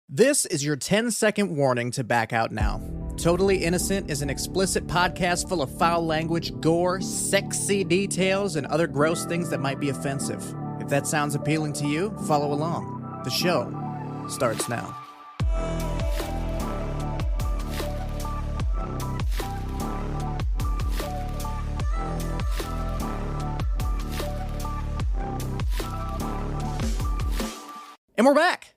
This is your 10-second warning to back out now. Totally Innocent is an explicit podcast full of foul language, gore, sexy details, and other gross things that might be offensive. If that sounds appealing to you, follow along. The show starts now. And we're back.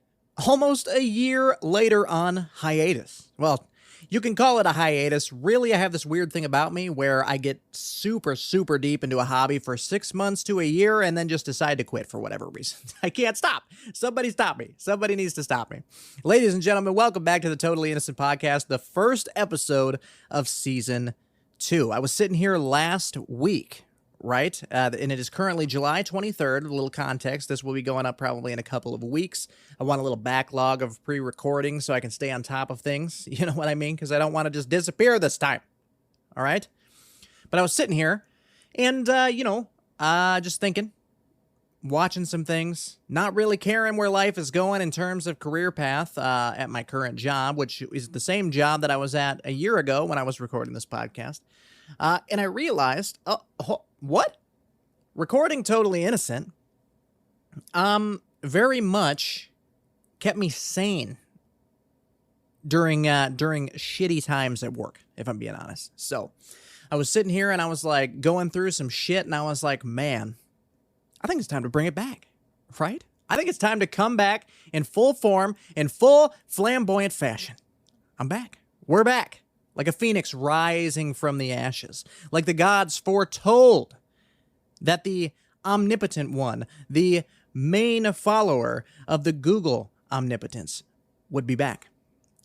Almost a year later on hiatus. Well, you can call it a hiatus. Really, I have this weird thing about me where I get super deep into a hobby for 6 months to a year and then just decide to quit for whatever reason. I can't stop. Somebody stop me. Somebody needs to stop me. Ladies and gentlemen, welcome back to the Totally Innocent Podcast, the first episode of Season 2. I was sitting here last week, right? And it is currently July 23rd. A little context. This will be going up probably in a couple of weeks. I want a little backlog of pre-recording so I can stay on top of things. You know what I mean? Because I don't want to just disappear this time. All right? But I was sitting here and, just thinking, watching some things, not really caring where life is going in terms of career path at my current job, which is the same job that I was at a year ago when I was recording this podcast. And I realized, what? Recording Totally Innocent, very much kept me sane during shitty times at work, if I'm being honest. So I was sitting here and I was like going through some shit and I was like, man, I think it's time to bring it back, right? I think it's time to come back in full form, in full flamboyant fashion. I'm back. We're back. Like a phoenix rising from the ashes. Like the gods foretold that the omnipotent one, the main follower of the Google omnipotence, would be back.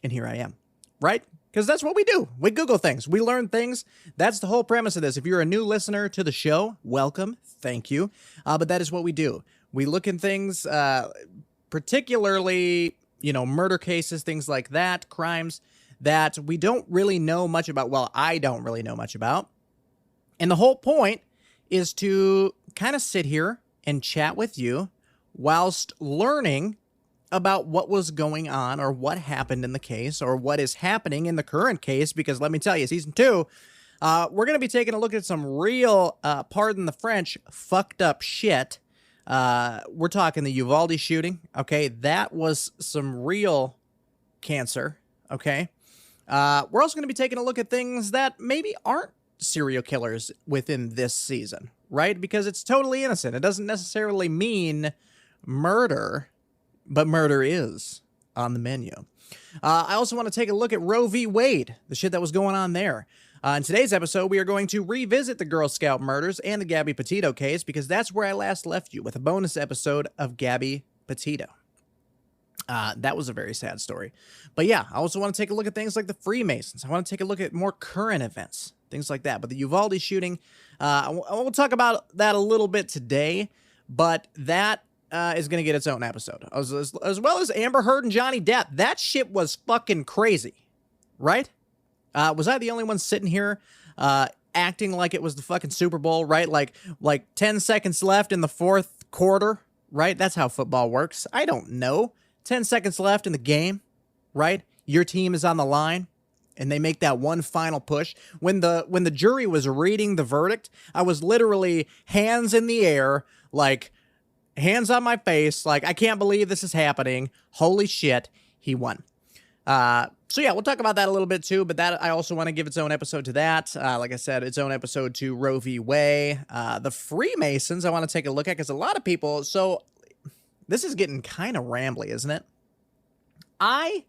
And here I am, right? Because that's what we do. We Google things. We learn things. That's the whole premise of this. If you're a new listener to the show, welcome. Thank you. But that is what we do. We look in things, particularly, murder cases, things like that, crimes that we don't really know much about. Well, I don't really know much about. And the whole point is to kind of sit here and chat with you whilst learning about what was going on or what happened in the case or what is happening in the current case. Because let me tell you, season 2, we're going to be taking a look at some real, pardon the French, fucked up shit. We're talking the Uvalde shooting. Okay. That was some real cancer. Okay. We're also going to be taking a look at things that maybe aren't serial killers within this season, right? Because it's totally innocent. It doesn't necessarily mean murder, but murder is on the menu. I also want to take a look at Roe v. Wade, the shit that was going on there. In today's episode, we are going to revisit the Girl Scout murders and the Gabby Petito case because that's where I last left you with a bonus episode of Gabby Petito. That was a very sad story. But yeah, I also want to take a look at things like the Freemasons. I want to take a look at more current events, things like that. But the Uvalde shooting, we'll talk about that a little bit today, but that is going to get its own episode. As well as Amber Heard and Johnny Depp. That shit was fucking crazy, right? Was I the only one sitting here acting like it was the fucking Super Bowl, right? Like 10 seconds left in the fourth quarter, right? That's how football works. I don't know. 10 seconds left in the game, right? Your team is on the line, and they make that one final push. When the jury was reading the verdict, I was literally hands in the air, like hands on my face, like I can't believe this is happening. Holy shit, he won. So yeah, we'll talk about that a little bit too, but that I also want to give its own episode to that. Like I said, its own episode to Roe v. Wade. The Freemasons I want to take a look at because a lot of people, so this is getting kind of rambly, isn't it? I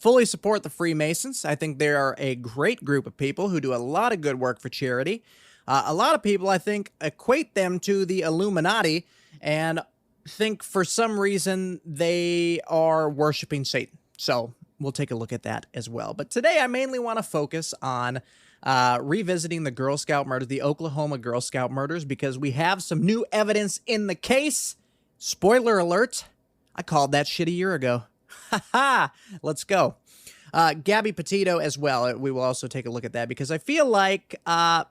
fully support the Freemasons. I think they are a great group of people who do a lot of good work for charity. A lot of people, I think, equate them to the Illuminati and think for some reason they are worshiping Satan. So we'll take a look at that as well. But today I mainly want to focus on revisiting the Girl Scout murders, the Oklahoma Girl Scout murders, because we have some new evidence in the case. Spoiler alert, I called that shit a year ago. Ha! Let's go. Gabby Petito as well. We will also take a look at that because I feel like, the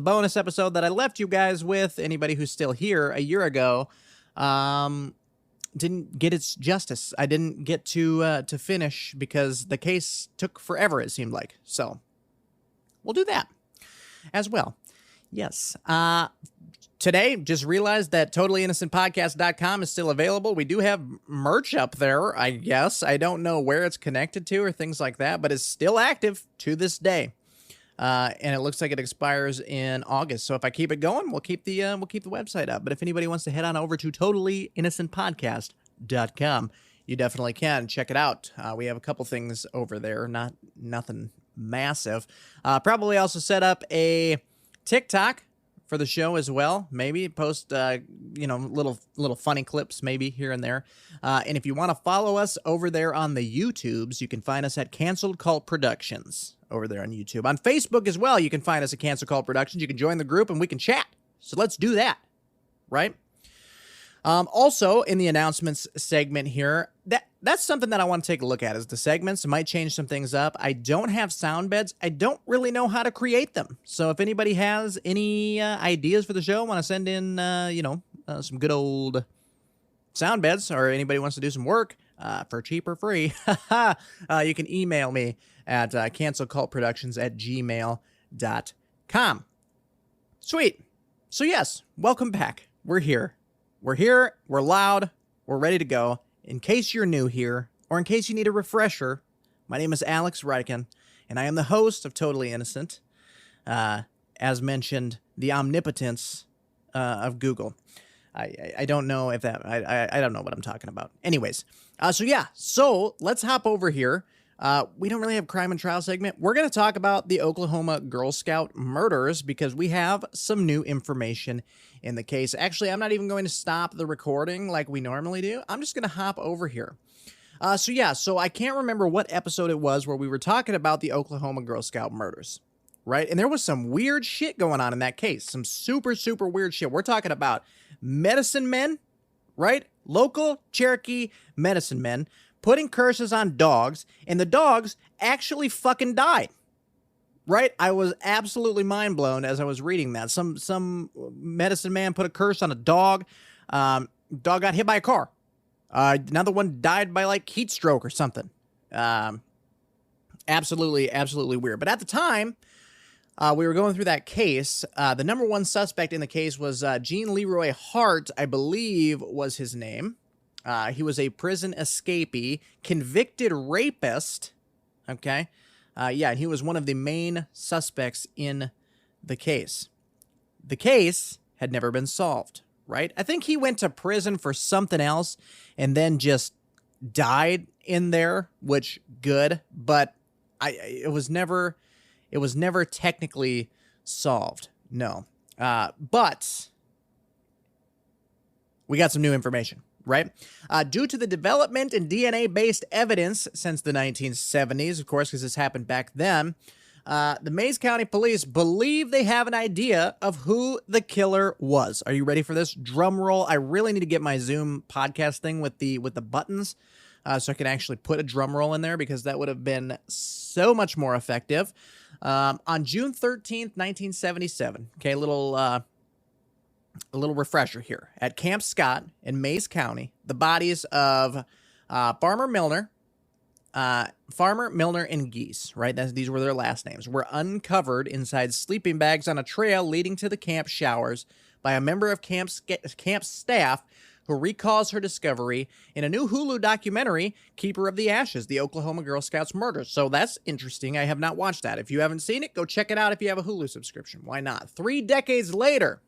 bonus episode that I left you guys with, anybody who's still here a year ago, didn't get its justice. I didn't get to finish because the case took forever, it seemed like. So we'll do that as well. Yes. Today, just realized that totallyinnocentpodcast.com is still available. We do have merch up there, I guess. I don't know where it's connected to or things like that, but it's still active to this day. And it looks like it expires in August. So if I keep it going, we'll keep the website up. But if anybody wants to head on over to totallyinnocentpodcast.com, you definitely can check it out. We have a couple things over there, nothing massive. Probably also set up a TikTok for the show as well. Maybe post little funny clips maybe here and there. And if you want to follow us over there on the YouTubes, you can find us at Canceled Cult Productions over there on YouTube. On Facebook as well, you can find us at Canceled Cult Productions. You can join the group and we can chat. So let's do that, right? Also, in the announcements segment here, that's something that I want to take a look at is the segments. I might change some things up. I don't have sound beds. I don't really know how to create them. So if anybody has any ideas for the show, want to send in, some good old sound beds, or anybody wants to do some work for cheap or free, you can email me at cancelcultproductions@gmail.com. Sweet. So yes, welcome back. We're here. We're loud, we're ready to go. In case you're new here, or in case you need a refresher, my name is Alex Ryken, and I am the host of Totally Innocent. As mentioned, the omnipotence of Google. I don't know if that, I don't know what I'm talking about. Anyways, so let's hop over here. We don't really have crime and trial segment. We're going to talk about the Oklahoma Girl Scout murders because we have some new information in the case. Actually, I'm not even going to stop the recording like we normally do. I'm just going to hop over here. So I can't remember what episode it was where we were talking about the Oklahoma Girl Scout murders, right? And there was some weird shit going on in that case. Some super, super weird shit. We're talking about medicine men, right? Local Cherokee medicine men putting curses on dogs, and the dogs actually fucking died. Right? I was absolutely mind blown as I was reading that. Some medicine man put a curse on a dog. Dog got hit by a car. Another one died by like heat stroke or something. Absolutely weird. But at the time, we were going through that case. The number one suspect in the case was Gene Leroy Hart, I believe was his name. He was a prison escapee, convicted rapist. Okay. He was one of the main suspects in the case. The case had never been solved, right? I think he went to prison for something else and then just died in there, which good, but it was never technically solved. No. But we got some new information. Right? Due to the development in DNA-based evidence since the 1970s, of course, because this happened back then, the Mays County Police believe they have an idea of who the killer was. Are you ready for this? Drum roll. I really need to get my Zoom podcast thing with the buttons so I can actually put a drum roll in there because that would have been so much more effective. On June 13th, 1977, okay, a little refresher here. At Camp Scott in Mays County, the bodies of Farmer Milner and Geese, right? These were their last names, were uncovered inside sleeping bags on a trail leading to the camp showers by a member of camp staff who recalls her discovery in a new Hulu documentary, Keeper of the Ashes, the Oklahoma Girl Scouts murders. So that's interesting. I have not watched that. If you haven't seen it, go check it out if you have a Hulu subscription. Why not? 3 decades later,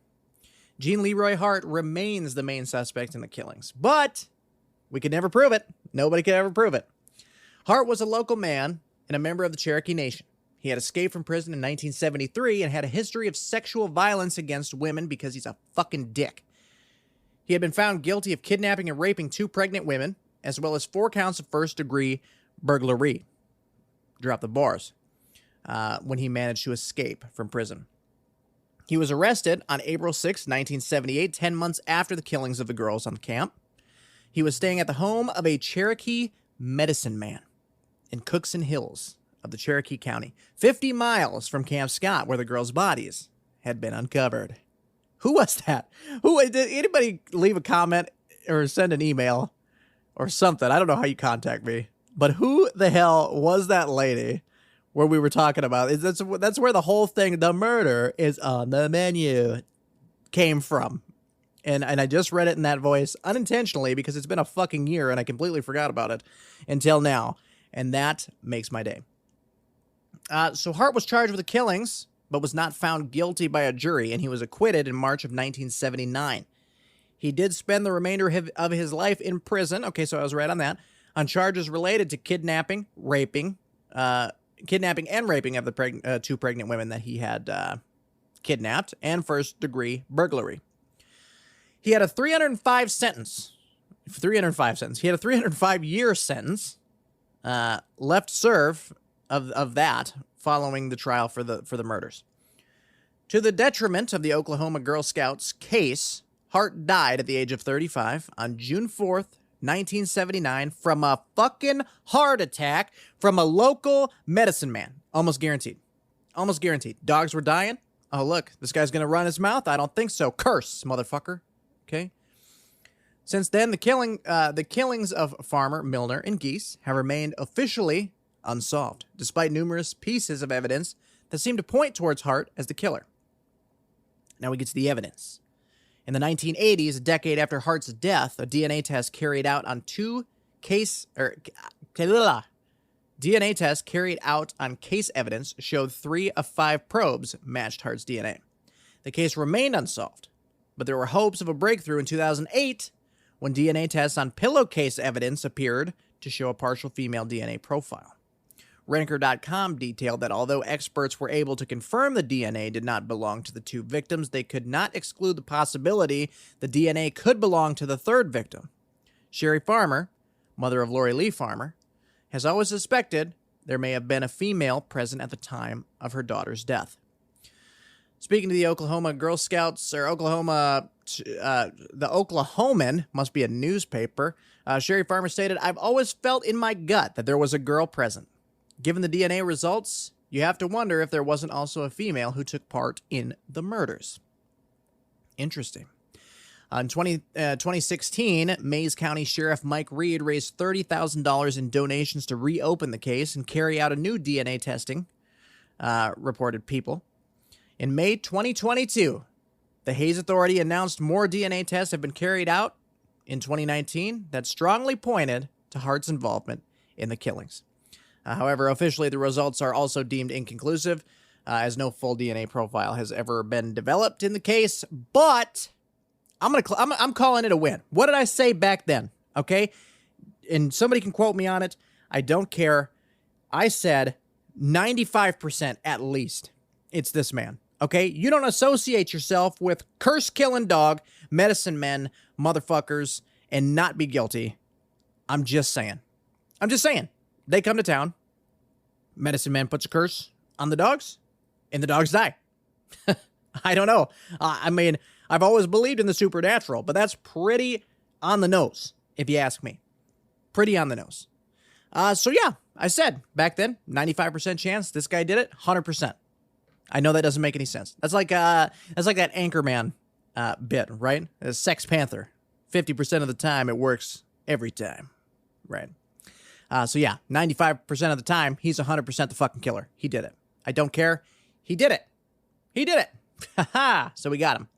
Gene Leroy Hart remains the main suspect in the killings, but we could never prove it. Nobody could ever prove it. Hart was a local man and a member of the Cherokee Nation. He had escaped from prison in 1973 and had a history of sexual violence against women because he's a fucking dick. He had been found guilty of kidnapping and raping 2 pregnant women, as well as 4 counts of first-degree burglary. Drop the bars. When he managed to escape from prison. He was arrested on April 6, 1978, 10 months after the killings of the girls on the camp. He was staying at the home of a Cherokee medicine man in Cookson Hills of the Cherokee County, 50 miles from Camp Scott, where the girls' bodies had been uncovered. Who was that? Did anybody leave a comment or send an email or something. I don't know how you contact me. But who the hell was that lady where we were talking about? That's where the whole thing, the murder is on the menu, came from. And I just read it in that voice unintentionally because it's been a fucking year and I completely forgot about it until now. And that makes my day. So Hart was charged with the killings, but was not found guilty by a jury, and he was acquitted in March of 1979. He did spend the remainder of his life in prison. Okay, so I was right on that. On charges related to kidnapping and raping of the two pregnant women that he had kidnapped, and first-degree burglary. He had a 305 sentence. He had a 305-year sentence left to serve of that following the trial for the murders. To the detriment of the Oklahoma Girl Scouts case, Hart died at the age of 35 on June 4th, 1979 from a fucking heart attack from a local medicine man. Almost guaranteed. Almost guaranteed. Dogs were dying. Oh, look, this guy's going to run his mouth? I don't think so. Curse, motherfucker. Okay? Since then, the killings of Farmer, Milner, and Geese have remained officially unsolved, despite numerous pieces of evidence that seem to point towards Hart as the killer. Now we get to the evidence. In the 1980s, a decade after Hart's death, a DNA test carried out on case evidence showed 3 of 5 probes matched Hart's DNA. The case remained unsolved, but there were hopes of a breakthrough in 2008 when DNA tests on pillowcase evidence appeared to show a partial female DNA profile. Ranker.com detailed that although experts were able to confirm the DNA did not belong to the 2 victims, they could not exclude the possibility the DNA could belong to the 3rd victim. Sherry Farmer, mother of Lori Lee Farmer, has always suspected there may have been a female present at the time of her daughter's death. Speaking to the Oklahoma Girl Scouts, or the Oklahoman, must be a newspaper, Sherry Farmer stated, "I've always felt in my gut that there was a girl present. Given the DNA results, you have to wonder if there wasn't also a female who took part in the murders." Interesting. In 2016, Mays County Sheriff Mike Reed raised $30,000 in donations to reopen the case and carry out a new DNA testing, reported People. In May 2022, the Hayes Authority announced more DNA tests have been carried out in 2019 that strongly pointed to Hart's involvement in the killings. However, officially, the results are also deemed inconclusive, as no full DNA profile has ever been developed in the case. But I'm calling it a win. What did I say back then? Okay, and somebody can quote me on it. I don't care. I said 95% at least. It's this man. Okay, you don't associate yourself with curse-killing dog, medicine men, motherfuckers, and not be guilty. I'm just saying. They come to town. Medicine man puts a curse on the dogs, and the dogs die. I don't know. I mean, I've always believed in the supernatural, but that's pretty on the nose, if you ask me. Pretty on the nose. So yeah, I said back then, 95% chance this guy did it, 100%. I know that doesn't make any sense. That's like that Anchorman bit, right? Sex Panther. 50% of the time, it works every time, right? So yeah, 95% of the time, he's 100% the fucking killer. He did it. I don't care. He did it. Ha-ha! So we got him.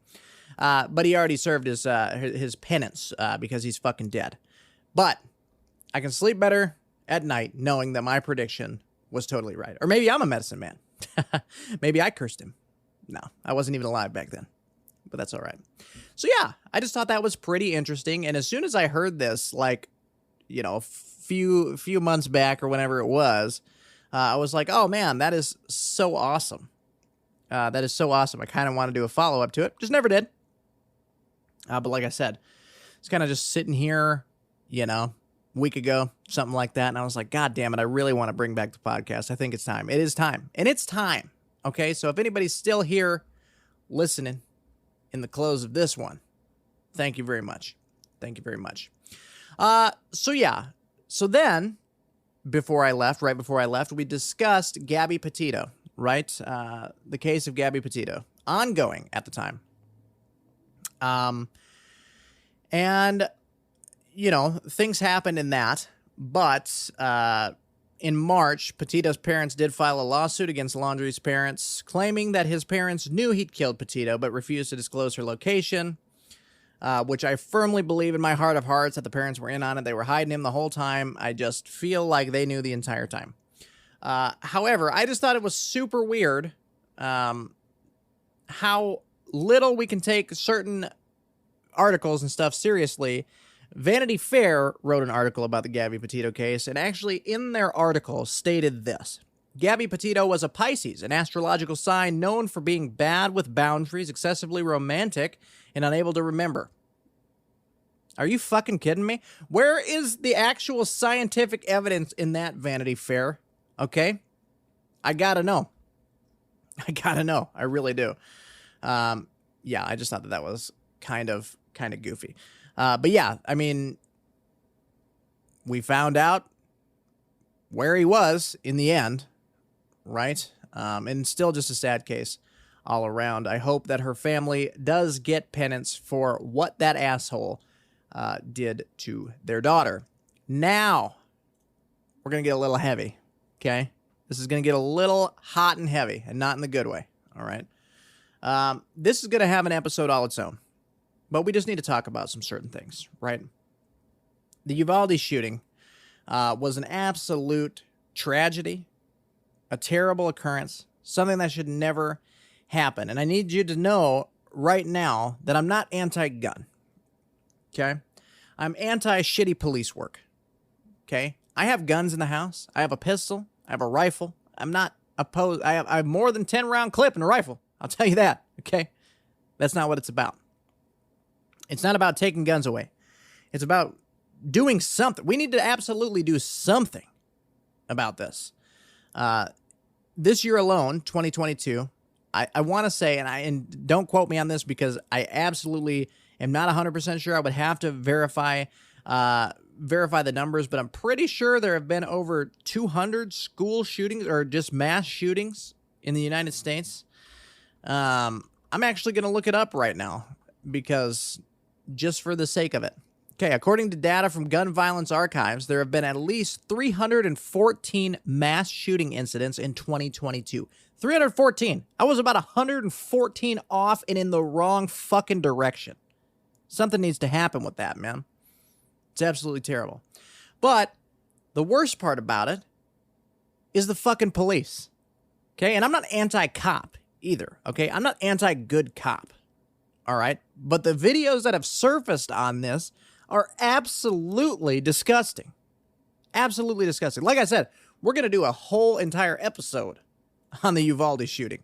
But he already served his penance because he's fucking dead. But I can sleep better at night knowing that my prediction was totally right. Or maybe I'm a medicine man. Maybe I cursed him. No, I wasn't even alive back then. But that's all right. So yeah, I just thought that was pretty interesting. And as soon as I heard this, like, you know, a few months back or whenever it was, I was like, oh man, that is so awesome. That is so awesome. I kind of want to do a follow-up to it. Just never did. But like I said, it's kind of just sitting here, you know, a week ago, something like that. And I was like, God damn it, I really want to bring back the podcast. I think it's time. It is time. And it's time. Okay, so if anybody's still here listening in the close of this one, thank you very much. Thank you very much. So yeah. So then, right before I left, we discussed Gabby Petito, right? The case of Gabby Petito, ongoing at the time. And things happened in that, but in March, Petito's parents did file a lawsuit against Laundrie's parents, claiming that his parents knew he'd killed Petito, but refused to disclose her location, which I firmly believe in my heart of hearts that the parents were in on it. They were hiding him the whole time. I just feel like they knew the entire time. However, I just thought it was super weird how little we can take certain articles and stuff seriously. Vanity Fair wrote an article about the Gabby Petito case, and actually in their article stated this. Gabby Petito was a Pisces, an astrological sign known for being bad with boundaries, excessively romantic, and unable to remember. Are you fucking kidding me? Where is the actual scientific evidence in that, Vanity Fair? Okay? I gotta know. I really do. Yeah, I just thought that was kind of goofy. But yeah, I mean, we found out where he was in the end, right? And still just a sad case all around. I hope that her family does get penance for what that asshole did to their daughter. Now, we're going to get a little heavy, okay? This is going to get a little hot and heavy, and not in the good way, all right? This is going to have an episode all its own. But we just need to talk about some certain things, right? The Uvalde shooting was an absolute tragedy, a terrible occurrence, something that should never happen. And I need you to know right now that I'm not anti-gun, okay? I'm anti-shitty police work, okay? I have guns in the house. I have a pistol. I have a rifle. I'm not opposed. I have more than 10-round clip in a rifle. I'll tell you that, okay? That's not what it's about. It's not about taking guns away. It's about doing something. We need to absolutely do something about this. This year alone, 2022, I want to say, and don't quote me on this because I absolutely am not 100% sure. I would have to verify the numbers, but I'm pretty sure there have been over 200 school shootings or just mass shootings in the United States. I'm actually going to look it up right now because just for the sake of it. Okay, according to data from Gun Violence Archives, there have been at least 314 mass shooting incidents in 2022. 314. I was about 114 off and in the wrong fucking direction. Something needs to happen with that, man. It's absolutely terrible. But the worst part about it is the fucking police. Okay, and I'm not anti-cop either, okay? I'm not anti-good cop. All right. But the videos that have surfaced on this are absolutely disgusting. Absolutely disgusting. Like I said, we're going to do a whole entire episode on the Uvalde shooting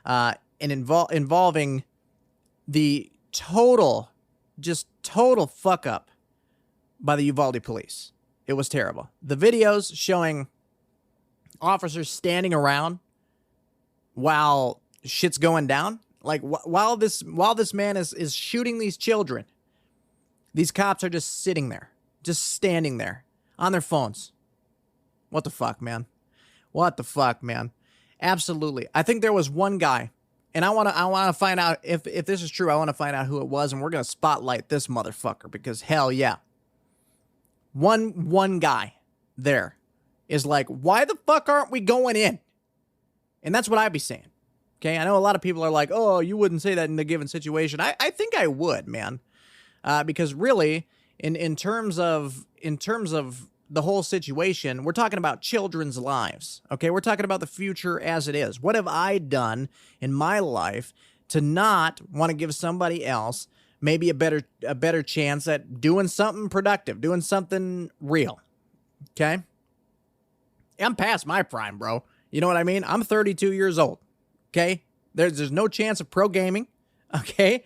and involving the total fuck up by the Uvalde police. It was terrible. The videos showing officers standing around while shit's going down. Like, while this man is shooting these children, these cops are just sitting there, just standing there on their phones. What the fuck, man? What the fuck, man? Absolutely. I think there was one guy, and I want to find out if this is true. I want to find out who it was, and we're going to spotlight this motherfucker because hell yeah. One guy there is like, why the fuck aren't we going in? And that's what I'd be saying. Okay, I know a lot of people are like, oh, you wouldn't say that in the given situation. I think I would, man. Because really, in terms of the whole situation, we're talking about children's lives. Okay, we're talking about the future as it is. What have I done in my life to not want to give somebody else maybe a better chance at doing something productive, doing something real? Okay? I'm past my prime, bro. You know what I mean? I'm 32 years old. Okay, there's no chance of pro gaming. Okay,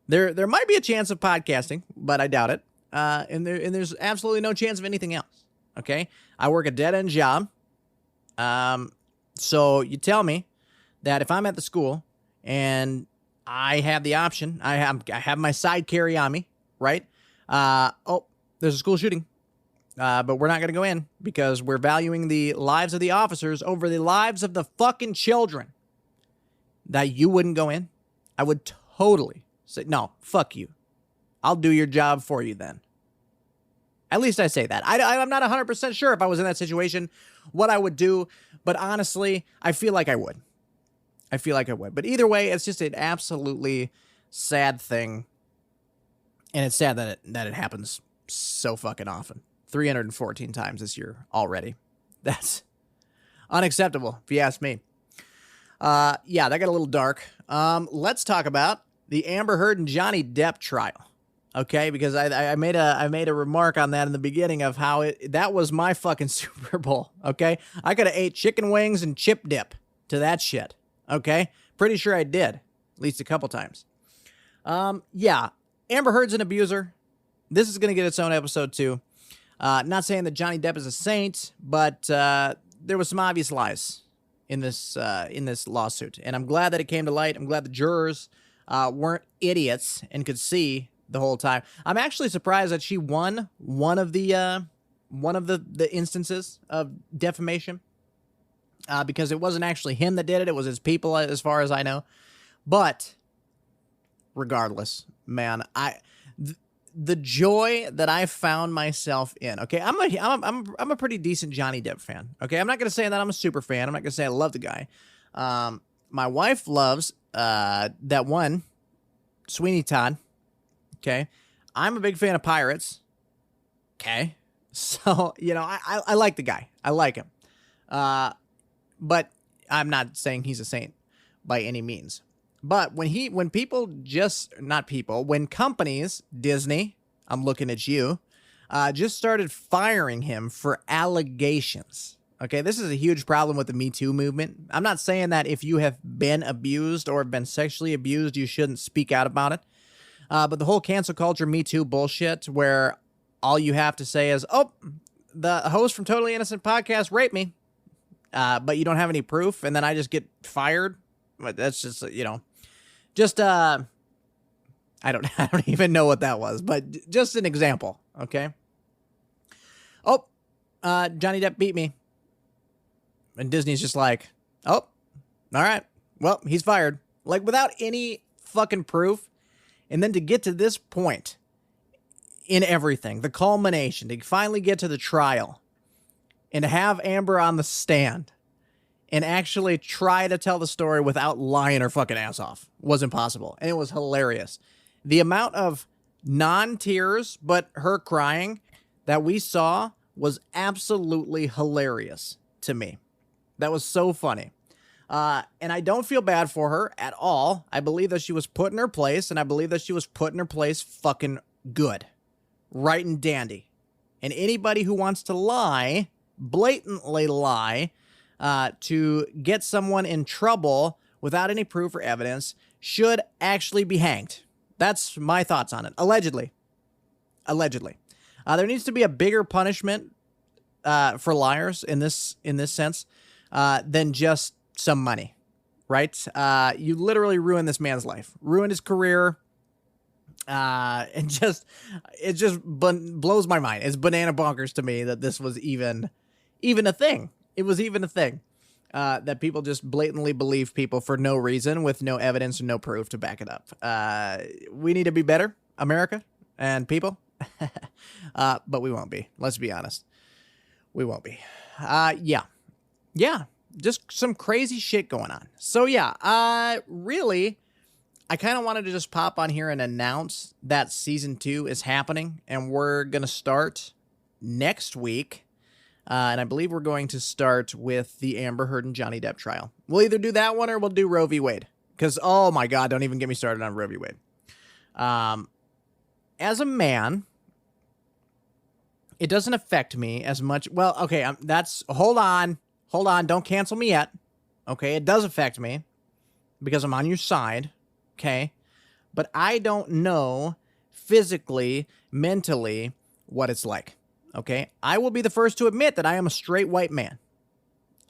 there might be a chance of podcasting, but I doubt it. And there's absolutely no chance of anything else. Okay, I work a dead end job. So you tell me that if I'm at the school and I have the option, I have my side carry on me, right? Oh, there's a school shooting. But we're not going to go in because we're valuing the lives of the officers over the lives of the fucking children. That you wouldn't go in? I would totally say, no, fuck you. I'll do your job for you then. At least I say that. I'm not 100% sure if I was in that situation what I would do, but honestly, I feel like I would. But either way, it's just an absolutely sad thing, and it's sad that it happens so fucking often. 314 times this year already. That's unacceptable, if you ask me. Yeah, that got a little dark. Let's talk about the Amber Heard and Johnny Depp trial. Okay, because I made a remark on that in the beginning of how that was my fucking Super Bowl. Okay, I could have ate chicken wings and chip dip to that shit. Okay, pretty sure I did, at least a couple times. Yeah, Amber Heard's an abuser. This is gonna get its own episode too. Not saying that Johnny Depp is a saint, but there was some obvious lies in this lawsuit, and I'm glad that it came to light. I'm glad the jurors weren't idiots and could see the whole time. I'm actually surprised that she won one of the instances of defamation, because it wasn't actually him that did it. It was his people, as far as I know. But regardless, man, the joy that I found myself in. Okay, I'm a pretty decent Johnny Depp fan. Okay, I'm not gonna say that I'm a super fan. I'm not gonna say I love the guy. My wife loves that one, Sweeney Todd. Okay, I'm a big fan of Pirates. Okay, so I like the guy. I like him. But I'm not saying he's a saint by any means. But when companies, Disney, I'm looking at you, just started firing him for allegations. Okay, this is a huge problem with the Me Too movement. I'm not saying that if you have been abused or have been sexually abused, you shouldn't speak out about it. But the whole cancel culture Me Too bullshit, where all you have to say is, oh, the host from Totally Innocent Podcast raped me, but you don't have any proof, and then I just get fired. But that's just, I don't even know what that was, but just an example, okay? Oh, Johnny Depp beat me. And Disney's just like, oh, all right, well, he's fired. Like, without any fucking proof. And then to get to this point in everything, the culmination, to finally get to the trial and to have Amber on the stand and actually try to tell the story without lying her fucking ass off was impossible. And it was hilarious. The amount of non-tears, but her crying that we saw was absolutely hilarious to me. That was so funny. And I don't feel bad for her at all. I believe that she was put in her place, and I believe that she was put in her place fucking good. Right and dandy. And anybody who wants to lie, blatantly lie, to get someone in trouble without any proof or evidence should actually be hanged. That's my thoughts on it. Allegedly. There needs to be a bigger punishment for liars in this sense than just some money, right? You literally ruined this man's life, ruined his career, and it just blows my mind. It's banana bonkers to me that this was even a thing. It was even a thing that people just blatantly believe people for no reason with no evidence and no proof to back it up. We need to be better, America and people, but we won't be. Let's be honest. We won't be. Yeah. Just some crazy shit going on. So yeah, really, I kind of wanted to just pop on here and announce that season 2 is happening, and we're going to start next week. And I believe we're going to start with the Amber Heard and Johnny Depp trial. We'll either do that one or we'll do Roe v. Wade. Because, oh my God, don't even get me started on Roe v. Wade. As a man, it doesn't affect me as much. Well, okay, hold on, don't cancel me yet. Okay, it does affect me because I'm on your side, okay? But I don't know physically, mentally, what it's like, okay? I will be the first to admit that I am a straight white man,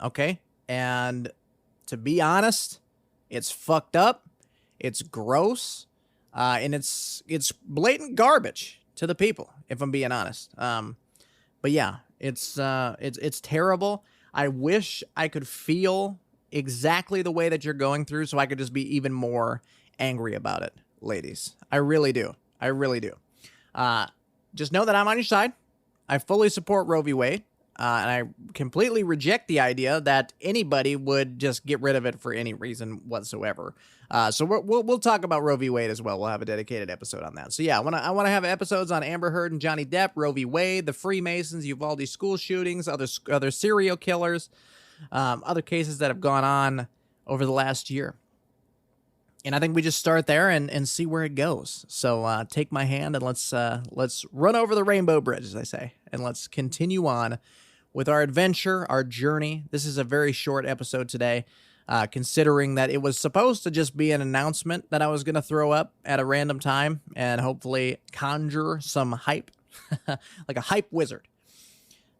okay? And to be honest, it's fucked up, it's gross, and it's blatant garbage to the people, if I'm being honest. But yeah, it's terrible. I wish I could feel exactly the way that you're going through so I could just be even more angry about it, ladies. I really do. Just know that I'm on your side. I fully support Roe v. Wade, and I completely reject the idea that anybody would just get rid of it for any reason whatsoever. So we'll talk about Roe v. Wade as well. We'll have a dedicated episode on that. So yeah, I want to have episodes on Amber Heard and Johnny Depp, Roe v. Wade, the Freemasons, Uvalde school shootings, other serial killers, other cases that have gone on over the last year. And I think we just start there and see where it goes. So take my hand and let's run over the rainbow bridge, as I say, and let's continue on with our adventure, our journey. This is a very short episode today, considering that it was supposed to just be an announcement that I was going to throw up at a random time and hopefully conjure some hype, like a hype wizard.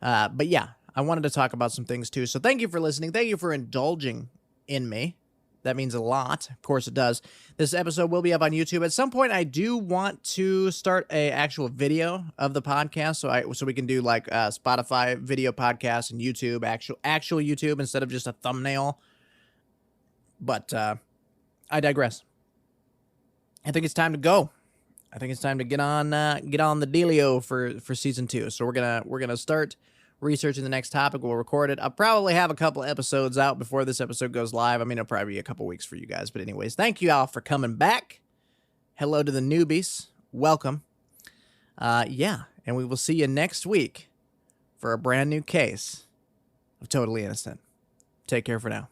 But yeah, I wanted to talk about some things too. So thank you for listening. Thank you for indulging in me. That means a lot. Of course it does. This episode will be up on YouTube. At some point, I do want to start a actual video of the podcast, so we can do like Spotify video podcast and YouTube, actual YouTube instead of just a thumbnail. But I digress. I think it's time to go. I think it's time to get on the dealio for season 2. So we're gonna start researching the next topic. We'll record it. I'll probably have a couple episodes out before this episode goes live. I mean, it'll probably be a couple weeks for you guys. But anyways, thank you all for coming back. Hello to the newbies. Welcome. Yeah, and we will see you next week for a brand new case of Totally Innocent. Take care for now.